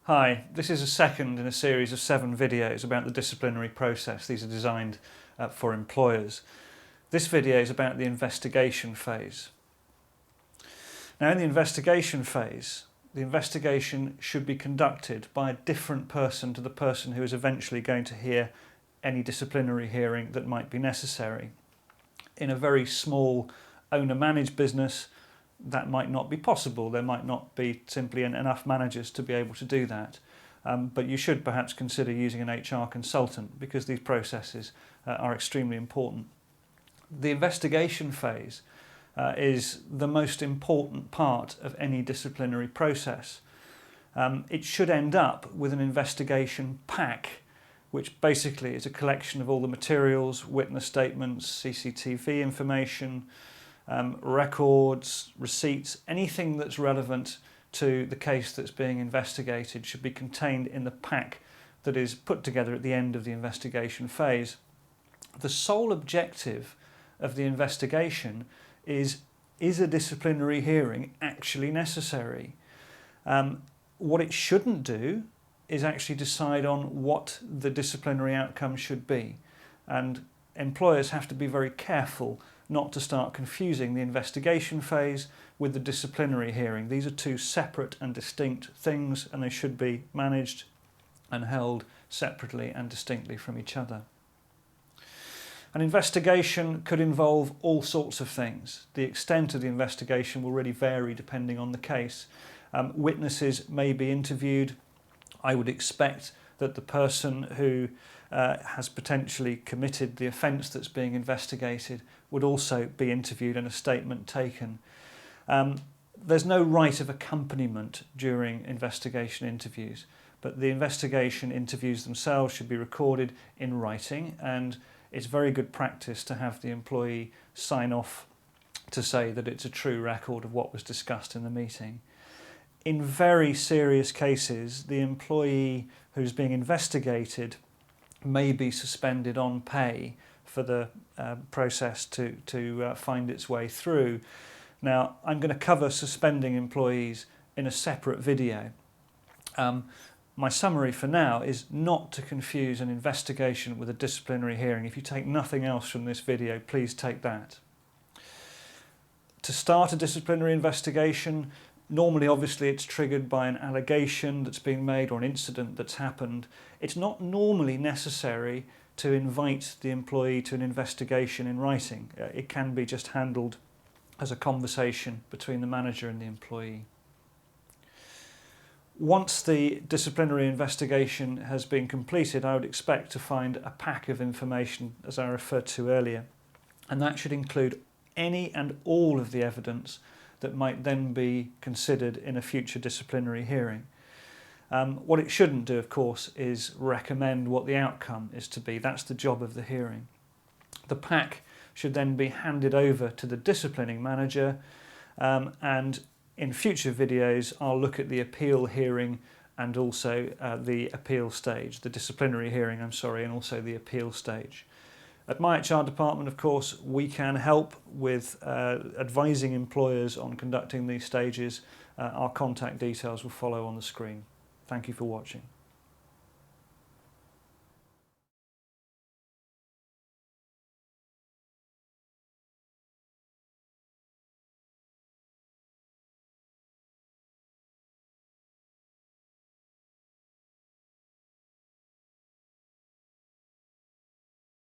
Hi, this is a second in a series of 7 videos about the disciplinary process. These are designed for employers. This video is about the investigation phase. Now, in the investigation phase, the investigation should be conducted by a different person to the person who is eventually going to hear any disciplinary hearing that might be necessary. In a very small owner-managed business, that might not be possible. There might not be simply enough managers to be able to do that. But you should perhaps consider using an HR consultant because these processes are extremely important. The investigation phase is the most important part of any disciplinary process. It should end up with an investigation pack, which basically is a collection of all the materials, witness statements, CCTV information, records, receipts, anything that's relevant to the case that's being investigated should be contained in the pack that is put together at the end of the investigation phase. The sole objective of the investigation is a disciplinary hearing actually necessary? What it shouldn't do is actually decide on what the disciplinary outcome should be, and employers have to be very careful not to start confusing the investigation phase with the disciplinary hearing. These are two separate and distinct things, and they should be managed and held separately and distinctly from each other. An investigation could involve all sorts of things. The extent of the investigation will really vary depending on the case. Witnesses may be interviewed. I would expect that the person who has potentially committed the offence that's being investigated would also be interviewed and a statement taken. There's no right of accompaniment during investigation interviews, but the investigation interviews themselves should be recorded in writing, and it's very good practice to have the employee sign off to say that it's a true record of what was discussed in the meeting. In very serious cases, the employee who's being investigated may be suspended on pay for the process to find its way through. Now, I'm going to cover suspending employees in a separate video. My summary for now is not to confuse an investigation with a disciplinary hearing. If you take nothing else from this video, please take that. To start a disciplinary investigation, normally, obviously, it's triggered by an allegation that's been made or an incident that's happened. It's not normally necessary to invite the employee to an investigation in writing. It can be just handled as a conversation between the manager and the employee. Once the disciplinary investigation has been completed, I would expect to find a pack of information, as I referred to earlier, and that should include any and all of the evidence that might then be considered in a future disciplinary hearing. What it shouldn't do, of course, is recommend what the outcome is to be. That's the job of the hearing. The pack should then be handed over to the disciplining manager, and in future videos I'll look at the appeal hearing and also the appeal stage, the disciplinary hearing, and also the appeal stage. At my HR department, of course, we can help with advising employers on conducting these stages. Our contact details will follow on the screen. Thank you for watching.